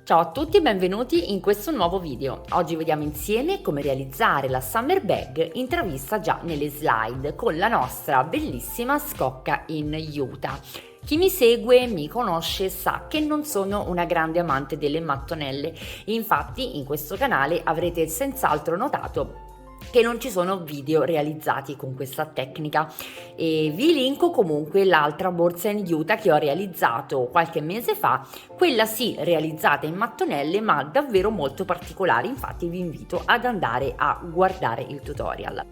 Ciao a tutti e benvenuti in questo nuovo video. Oggi vediamo insieme come realizzare la summer bag intravista già nelle slide con la nostra bellissima scocca in juta. Chi mi segue, mi conosce, sa che non sono una grande amante delle mattonelle, infatti in questo canale avrete senz'altro notato che non ci sono video realizzati con questa tecnica e vi linko comunque l'altra borsa in juta che ho realizzato qualche mese fa, quella sì realizzata in mattonelle ma davvero molto particolare, infatti vi invito ad andare a guardare il tutorial.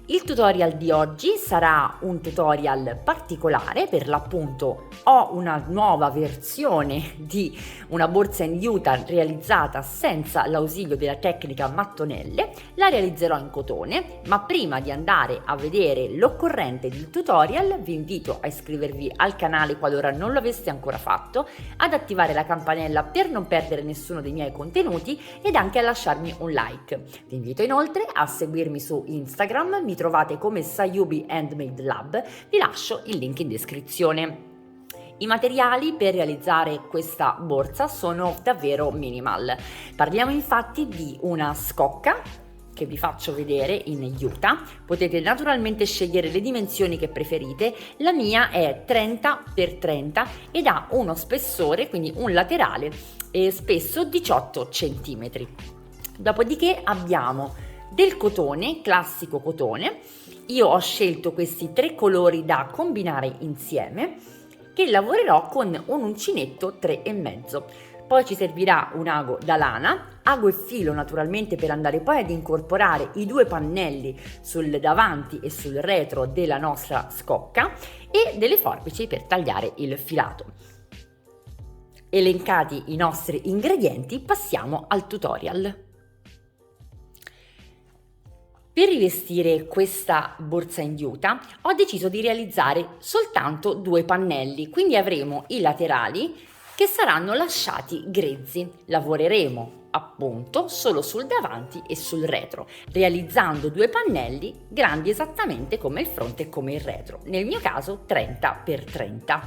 Il tutorial di oggi sarà un tutorial particolare, per l'appunto ho una nuova versione di una borsa in juta realizzata senza l'ausilio della tecnica mattonelle, la realizzerò in cotone, ma prima di andare a vedere l'occorrente del tutorial vi invito a iscrivervi al canale qualora non lo aveste ancora fatto, ad attivare la campanella per non perdere nessuno dei miei contenuti ed anche a lasciarmi un like. Vi invito inoltre a seguirmi su Instagram, mi trovate come Sayubi Handmade Lab, vi lascio il link in descrizione. I materiali per realizzare questa borsa sono davvero minimal. Parliamo infatti di una scocca che vi faccio vedere in juta, potete naturalmente scegliere le dimensioni che preferite, la mia è 30x30 ed ha uno spessore, quindi un laterale spesso 18 cm. Dopodiché abbiamo del cotone, classico cotone. Io ho scelto questi tre colori da combinare insieme che lavorerò con un uncinetto 3,5. Poi ci servirà un ago da lana, ago e filo naturalmente per andare poi ad incorporare i due pannelli sul davanti e sul retro della nostra scocca e delle forbici per tagliare il filato. Elencati i nostri ingredienti, passiamo al tutorial. Per rivestire questa borsa in juta ho deciso di realizzare soltanto due pannelli, quindi avremo i laterali che saranno lasciati grezzi. Lavoreremo appunto solo sul davanti e sul retro, realizzando due pannelli grandi esattamente come il fronte e come il retro, nel mio caso 30x30.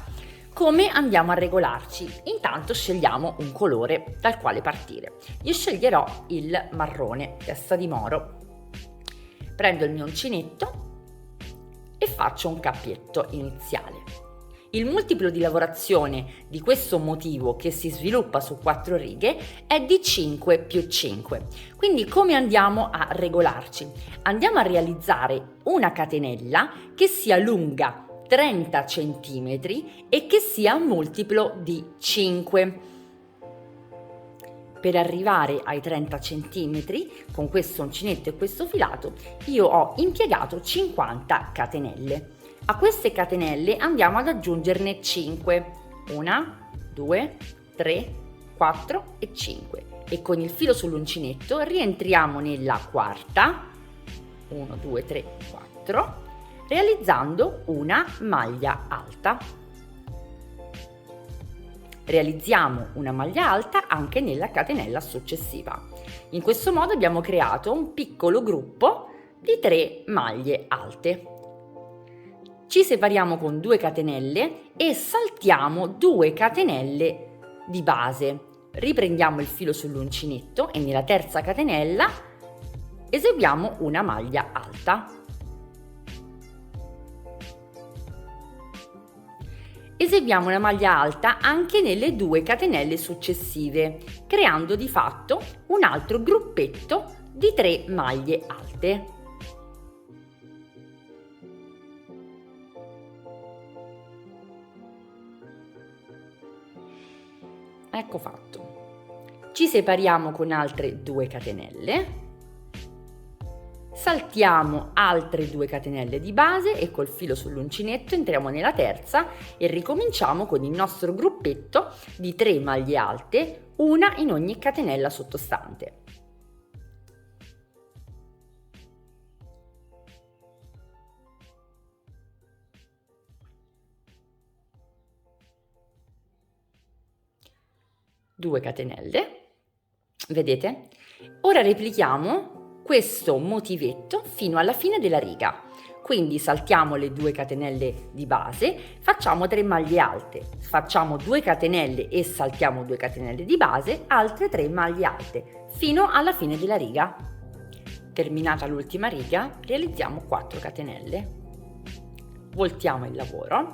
Come andiamo a regolarci? Intanto scegliamo un colore dal quale partire. Io sceglierò il marrone, testa di moro. Prendo il mio uncinetto e faccio un cappietto iniziale. Il multiplo di lavorazione di questo motivo, che si sviluppa su 4 righe, è di 5 più 5. Quindi come andiamo a regolarci? Andiamo a realizzare una catenella che sia lunga 30 cm e che sia un multiplo di 5. Per arrivare ai 30 cm con questo uncinetto e questo filato io ho impiegato 50 catenelle. A queste catenelle andiamo ad aggiungerne 5. 1, 2, 3, 4 e 5. E con il filo sull'uncinetto rientriamo nella quarta, 1, 2, 3, 4, realizzando una maglia alta. Realizziamo una maglia alta anche nella catenella successiva. In questo modo abbiamo creato un piccolo gruppo di 3 maglie alte. Ci separiamo con 2 catenelle e saltiamo 2 catenelle di base. Riprendiamo il filo sull'uncinetto e nella terza catenella eseguiamo una maglia alta. Eseguiamo una maglia alta anche nelle 2 catenelle successive, creando di fatto un altro gruppetto di 3 maglie alte. Ecco fatto. Ci separiamo con altre 2 catenelle. Saltiamo altre 2 catenelle di base e col filo sull'uncinetto entriamo nella terza e ricominciamo con il nostro gruppetto di 3 maglie alte, una in ogni catenella sottostante. Due catenelle, vedete? Ora replichiamo questo motivetto fino alla fine della riga. quindi saltiamo le 2 catenelle di base, facciamo 3 maglie alte, facciamo 2 catenelle e saltiamo 2 catenelle di base, altre 3 maglie alte, fino alla fine della riga. Terminata l'ultima riga, realizziamo 4 catenelle, voltiamo il lavoro.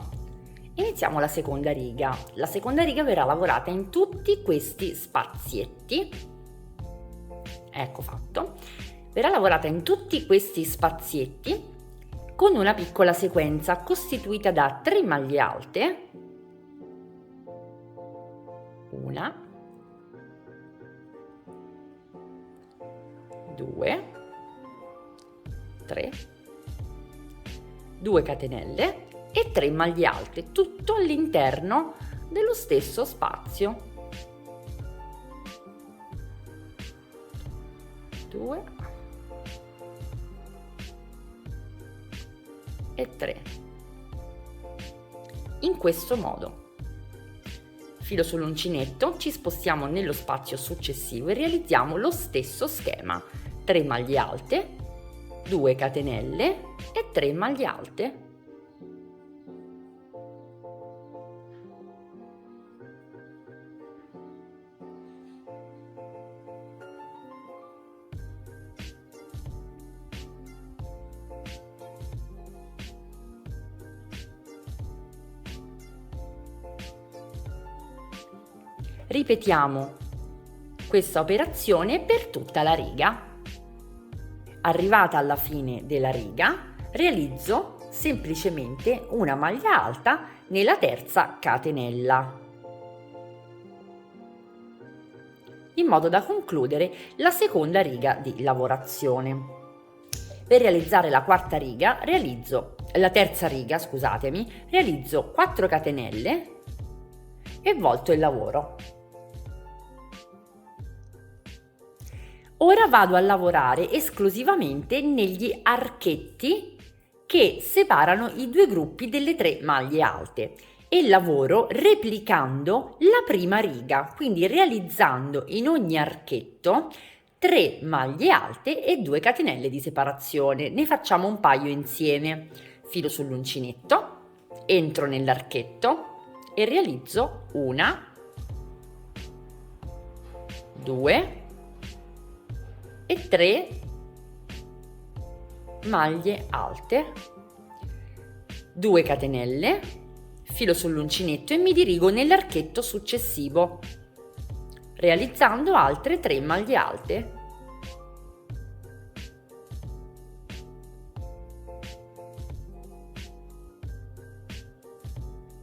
Iniziamo la seconda riga. La seconda riga verrà lavorata in tutti questi spazietti. Ecco fatto. Verrà lavorata in tutti questi spazietti con una piccola sequenza costituita da 3 maglie alte. 1, 2, 3, 2 catenelle e 3 maglie alte, tutto all'interno dello stesso spazio. 2 e 3. In questo modo. Filo sull'uncinetto, ci spostiamo nello spazio successivo e realizziamo lo stesso schema. 3 maglie alte, 2 catenelle e 3 maglie alte. Ripetiamo questa operazione per tutta la riga. Arrivata alla fine della riga, realizzo semplicemente una maglia alta nella terza catenella, in modo da concludere la seconda riga di lavorazione. Per realizzare la terza riga, realizzo 4 catenelle e volto il lavoro. Ora vado a lavorare esclusivamente negli archetti che separano i 2 gruppi delle 3 maglie alte e lavoro replicando la prima riga, quindi realizzando in ogni archetto 3 maglie alte e 2 catenelle di separazione. Ne facciamo un paio insieme. Filo sull'uncinetto, entro nell'archetto e realizzo 1, 2 e 3 maglie alte, 2 catenelle, filo sull'uncinetto e mi dirigo nell'archetto successivo, realizzando altre 3 maglie alte.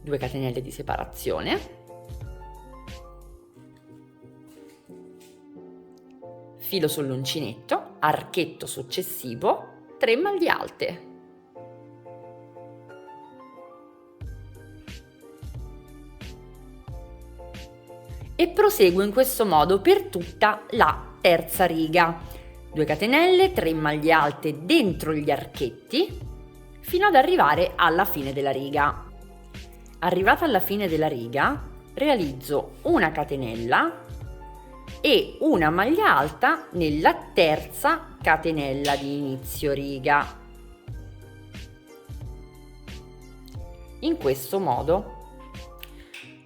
Due catenelle di separazione, filo sull'uncinetto, archetto successivo, 3 maglie alte. E proseguo in questo modo per tutta la terza riga. 2 catenelle, 3 maglie alte dentro gli archetti fino ad arrivare alla fine della riga. Arrivata alla fine della riga, realizzo una catenella e una maglia alta nella terza catenella di inizio riga. In questo modo.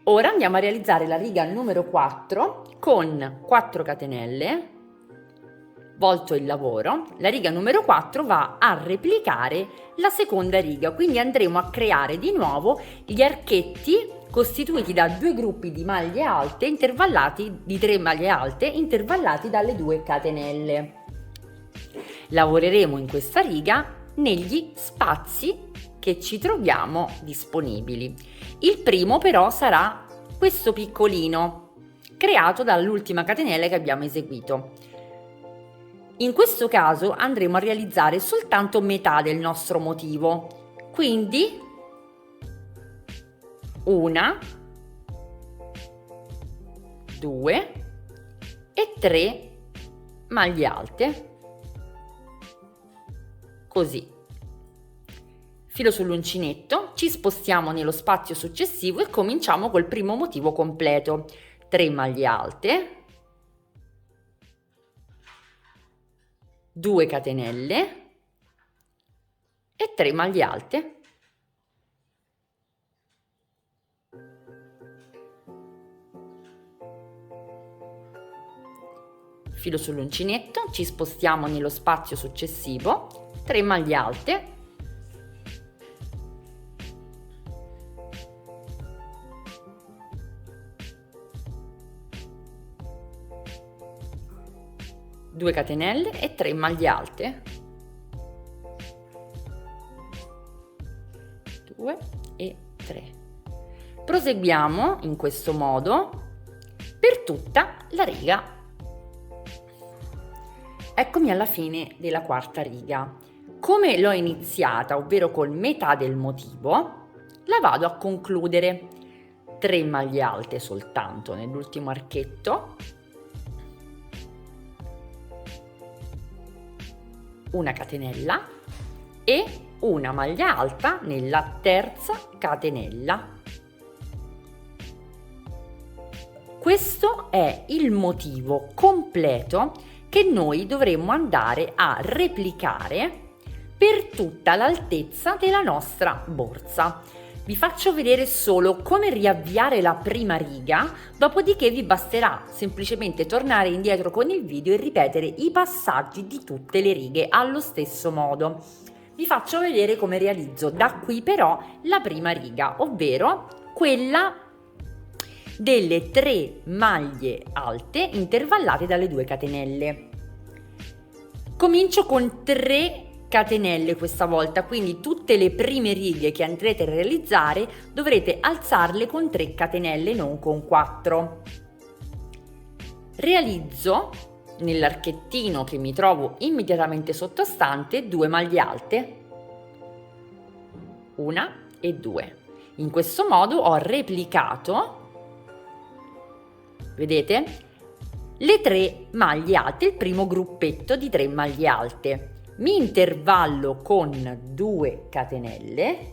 Ora andiamo a realizzare la riga numero 4 con 4 catenelle, volto il lavoro. La riga numero 4 va a replicare la seconda riga, quindi andremo a creare di nuovo gli archetti costituiti da 2 gruppi di maglie alte intervallati di 3 maglie alte intervallati dalle 2 catenelle. Lavoreremo in questa riga negli spazi che ci troviamo disponibili. Il primo però sarà questo piccolino creato dall'ultima catenella che abbiamo eseguito. In questo caso andremo a realizzare soltanto metà del nostro motivo, quindi 1, 2 e 3 maglie alte, così. Filo sull'uncinetto, ci spostiamo nello spazio successivo e cominciamo col primo motivo completo. 3 maglie alte, 2 catenelle e 3 maglie alte. Filo sull'uncinetto, ci spostiamo nello spazio successivo, 3 maglie alte, due catenelle e 3 maglie alte, 2 e 3. Proseguiamo in questo modo per tutta la riga. Eccomi alla fine della quarta riga. Come l'ho iniziata, ovvero col metà del motivo, la vado a concludere. 3 maglie alte soltanto nell'ultimo archetto, una catenella e una maglia alta nella terza catenella. Questo è il motivo completo che noi dovremmo andare a replicare per tutta l'altezza della nostra borsa. Vi faccio vedere solo come riavviare la prima riga, dopodiché vi basterà semplicemente tornare indietro con il video e ripetere i passaggi di tutte le righe allo stesso modo. Vi faccio vedere come realizzo da qui però la prima riga, ovvero quella delle 3 maglie alte intervallate dalle 2 catenelle. Comincio con 3 catenelle questa volta, quindi tutte le prime righe che andrete a realizzare dovrete alzarle con 3 catenelle, non con 4. Realizzo nell'archettino che mi trovo immediatamente sottostante 2 maglie alte, 1 e 2. In questo modo ho replicato, vedete, le 3 maglie alte, il primo gruppetto di 3 maglie alte. Mi intervallo con 2 catenelle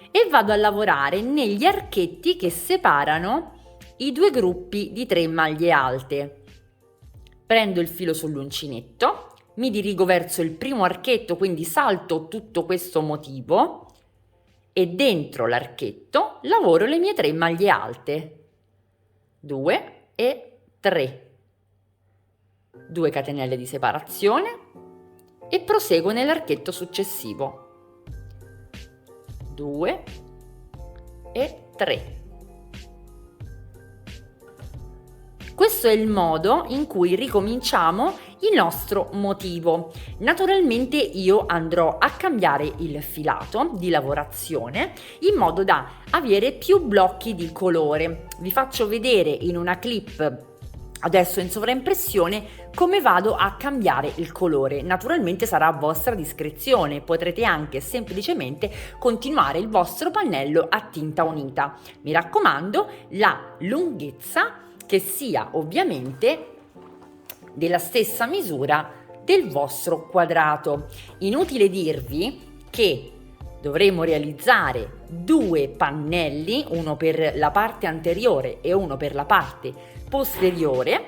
e vado a lavorare negli archetti che separano i due gruppi di 3 maglie alte. Prendo il filo sull'uncinetto, mi dirigo verso il primo archetto, quindi salto tutto questo motivo e dentro l'archetto lavoro le mie 3 maglie alte, 2 e 3, 2 catenelle di separazione e proseguo nell'archetto successivo, 2 e 3. Questo è il modo in cui ricominciamo il nostro motivo. Naturalmente io andrò a cambiare il filato di lavorazione in modo da avere più blocchi di colore. Vi faccio vedere in una clip adesso in sovraimpressione come vado a cambiare il colore. Naturalmente sarà a vostra discrezione, potrete anche semplicemente continuare il vostro pannello a tinta unita. Mi raccomando, la lunghezza che sia ovviamente della stessa misura del vostro quadrato. Inutile dirvi che dovremo realizzare 2 pannelli, uno per la parte anteriore e uno per la parte posteriore,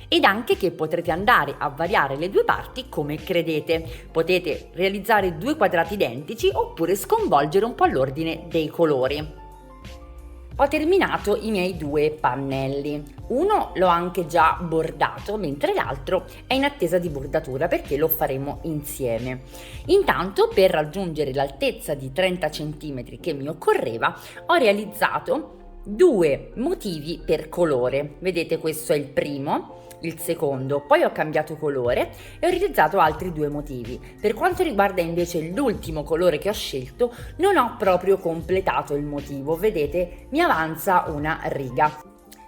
ed anche che potrete andare a variare le 2 parti come credete. Potete realizzare 2 quadrati identici oppure sconvolgere un po' l'ordine dei colori. Ho terminato i miei 2 pannelli, uno l'ho anche già bordato mentre l'altro è in attesa di bordatura perché lo faremo insieme. Intanto, per raggiungere l'altezza di 30 cm che mi occorreva, ho realizzato 2 motivi per colore. Vedete, questo è il primo, il secondo, poi ho cambiato colore e ho realizzato altri 2 motivi. Per quanto riguarda invece l'ultimo colore che ho scelto, non ho proprio completato il motivo, vedete, mi avanza una riga.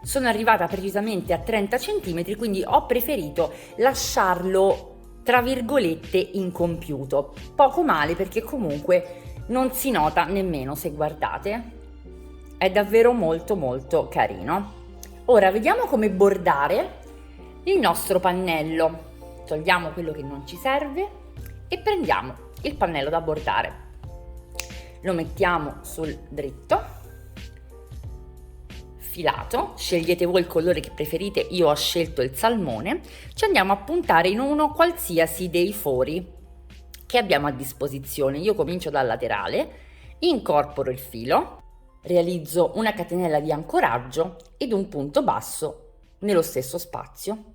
Sono arrivata precisamente a 30 cm, quindi ho preferito lasciarlo tra virgolette incompiuto. Poco male, perché comunque non si nota nemmeno se guardate. È davvero molto molto carino. Ora vediamo come bordare il nostro pannello. Togliamo quello che non ci serve e prendiamo il pannello da bordare. Lo mettiamo sul dritto, filato, scegliete voi il colore che preferite, io ho scelto il salmone. Ci andiamo a puntare in uno qualsiasi dei fori, che abbiamo a disposizione. Io comincio dal laterale, incorporo il filo, realizzo una catenella di ancoraggio ed un punto basso nello stesso spazio.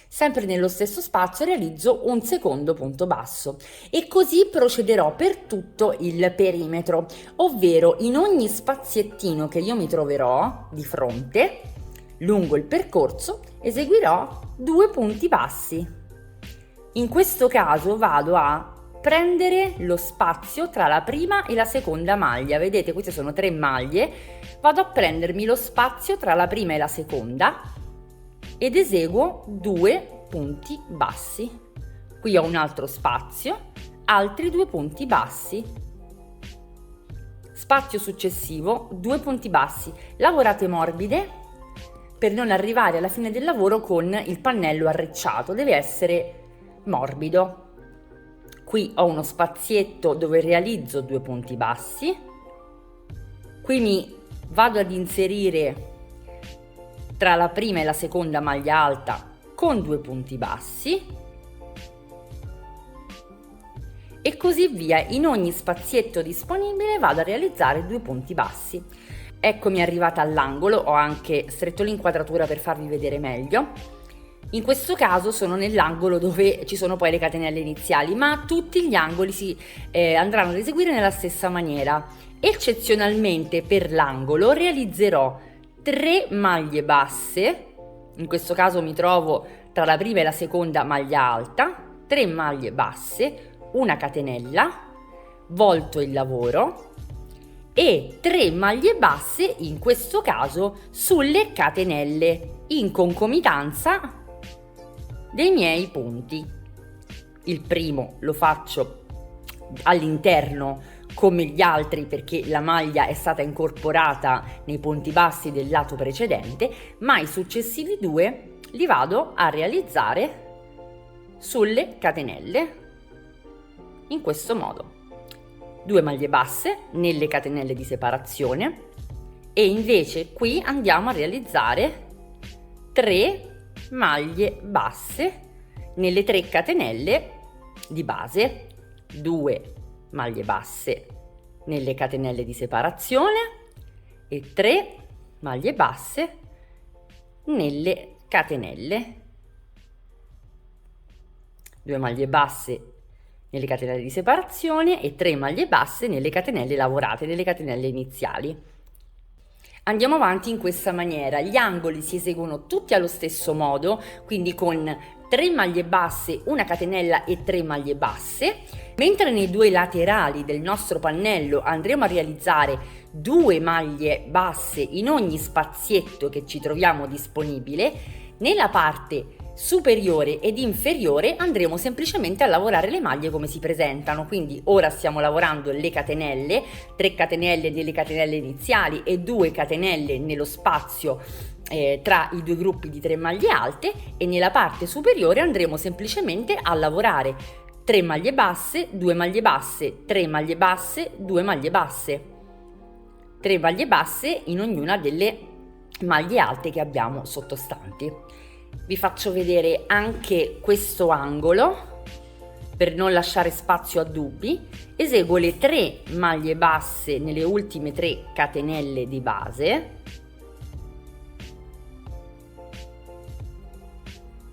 Sempre nello stesso spazio realizzo un secondo punto basso e così procederò per tutto il perimetro, ovvero in ogni spaziettino che io mi troverò di fronte lungo il percorso eseguirò 2 punti bassi. In questo caso vado a prendere lo spazio tra la prima e la seconda maglia. Vedete, queste sono 3 maglie, vado a prendermi lo spazio tra la prima e la seconda ed eseguo 2 punti bassi. Qui ho un altro spazio, altri 2 punti bassi. Spazio successivo, 2 punti bassi. Lavorate morbide per non arrivare alla fine del lavoro con il pannello arricciato, deve essere morbido. Qui ho uno spazietto dove realizzo 2 punti bassi. Qui mi vado ad inserire tra la prima e la seconda maglia alta con 2 punti bassi e così via. In ogni spazietto disponibile vado a realizzare 2 punti bassi. Eccomi arrivata all'angolo, ho anche stretto l'inquadratura per farvi vedere meglio. In questo caso sono nell'angolo dove ci sono poi le catenelle iniziali, ma tutti gli angoli si andranno ad eseguire nella stessa maniera. Eccezionalmente per l'angolo realizzerò 3 maglie basse, in questo caso mi trovo tra la prima e la seconda maglia alta, 3 maglie basse, una catenella, volto il lavoro e 3 maglie basse, in questo caso sulle catenelle, in concomitanza dei miei punti. Il primo lo faccio all'interno come gli altri perché la maglia è stata incorporata nei punti bassi del lato precedente, ma i successivi 2 li vado a realizzare sulle catenelle in questo modo. 2 maglie basse nelle catenelle di separazione e invece qui andiamo a realizzare 3 maglie basse nelle 3 catenelle di base, 2 maglie basse nelle catenelle di separazione e 3 maglie basse nelle catenelle, 2 maglie basse nelle catenelle di separazione e 3 maglie basse nelle catenelle lavorate, nelle catenelle iniziali. Andiamo avanti in questa maniera, gli angoli si eseguono tutti allo stesso modo, quindi con 3 maglie basse, una catenella e 3 maglie basse, mentre nei 2 laterali del nostro pannello andremo a realizzare 2 maglie basse in ogni spazietto che ci troviamo disponibile. Nella parte superiore ed inferiore andremo semplicemente a lavorare le maglie come si presentano, quindi ora stiamo lavorando le catenelle, 3 catenelle nelle catenelle iniziali e 2 catenelle nello spazio tra i 2 gruppi di 3 maglie alte, e nella parte superiore andremo semplicemente a lavorare 3 maglie basse, 2 maglie basse, 3 maglie basse, 2 maglie basse, 3 maglie basse in ognuna delle maglie alte che abbiamo sottostanti. Vi faccio vedere anche questo angolo per non lasciare spazio a dubbi. Eseguo le 3 maglie basse nelle ultime 3 catenelle di base.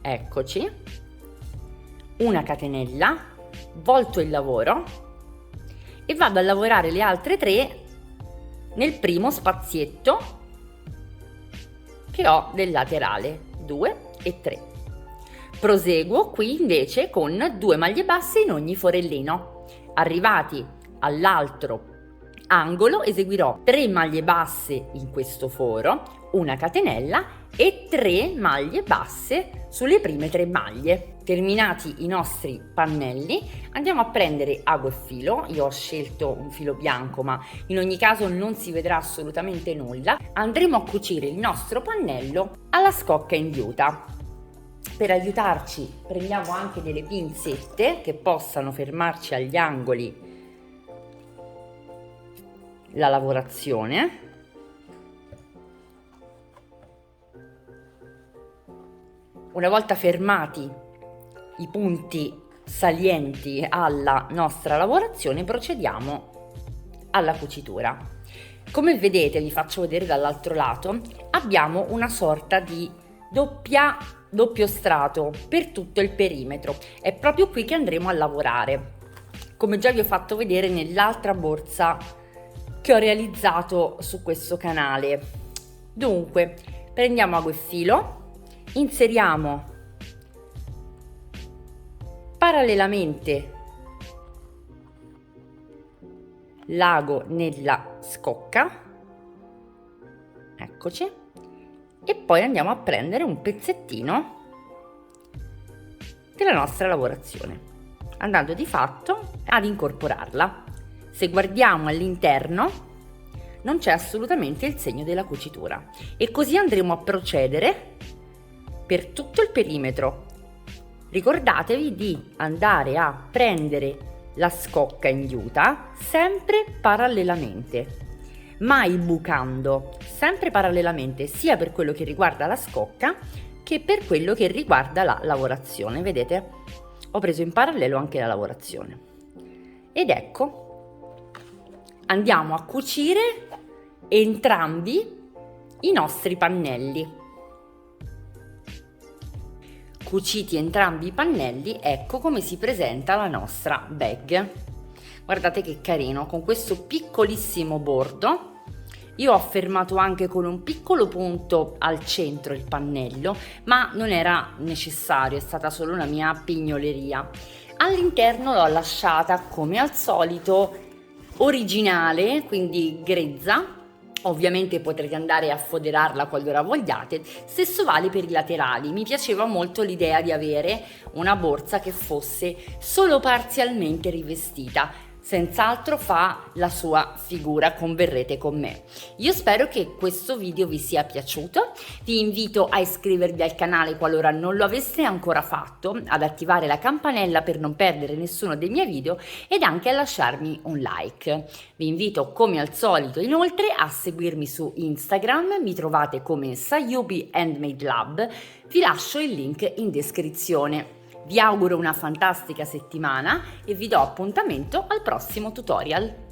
Eccoci, una catenella, volto il lavoro e vado a lavorare le altre 3 nel primo spazietto che ho del laterale, 2 e 3. Proseguo qui invece con 2 maglie basse in ogni forellino. Arrivati all'altro angolo eseguirò 3 maglie basse in questo foro, una catenella e 3 maglie basse sulle prime 3 maglie. Terminati i nostri pannelli andiamo a prendere ago e filo. Io ho scelto un filo bianco, ma in ogni caso non si vedrà assolutamente nulla. Andremo a cucire il nostro pannello alla scocca in juta. Per aiutarci prendiamo anche delle pinzette che possano fermarci agli angoli la lavorazione. Una volta fermati i punti salienti alla nostra lavorazione, procediamo alla cucitura. Come vedete, vi faccio vedere dall'altro lato, abbiamo una sorta di doppio strato per tutto il perimetro. È proprio qui che andremo a lavorare, come già vi ho fatto vedere nell'altra borsa che ho realizzato su questo canale. Dunque, prendiamo ago e filo, inseriamo parallelamente l'ago nella scocca, eccoci, e poi andiamo a prendere un pezzettino della nostra lavorazione, andando di fatto ad incorporarla. Se guardiamo all'interno non c'è assolutamente il segno della cucitura, e così andremo a procedere per tutto il perimetro. Ricordatevi di andare a prendere la scocca in juta sempre parallelamente, mai bucando, sempre parallelamente, sia per quello che riguarda la scocca che per quello che riguarda la lavorazione. Vedete? Ho preso in parallelo anche la lavorazione. Ed ecco, andiamo a cucire entrambi i nostri pannelli. Cuciti entrambi i pannelli, ecco come si presenta la nostra bag. Guardate che carino, con questo piccolissimo bordo. Io ho fermato anche con un piccolo punto al centro il pannello, ma non era necessario, è stata solo una mia pignoleria. All'interno l'ho lasciata come al solito originale, quindi grezza. Ovviamente potrete andare a foderarla qualora vogliate. Stesso vale per i laterali. Mi piaceva molto l'idea di avere una borsa che fosse solo parzialmente rivestita. Senz'altro fa la sua figura, converrete con me. Io spero che questo video vi sia piaciuto. Vi invito a iscrivervi al canale qualora non lo aveste ancora fatto, ad attivare la campanella per non perdere nessuno dei miei video ed anche a lasciarmi un like. Vi invito come al solito inoltre a seguirmi su Instagram, mi trovate come Sayubi Handmade Lab, vi lascio il link in descrizione. Vi auguro una fantastica settimana e vi do appuntamento al prossimo tutorial.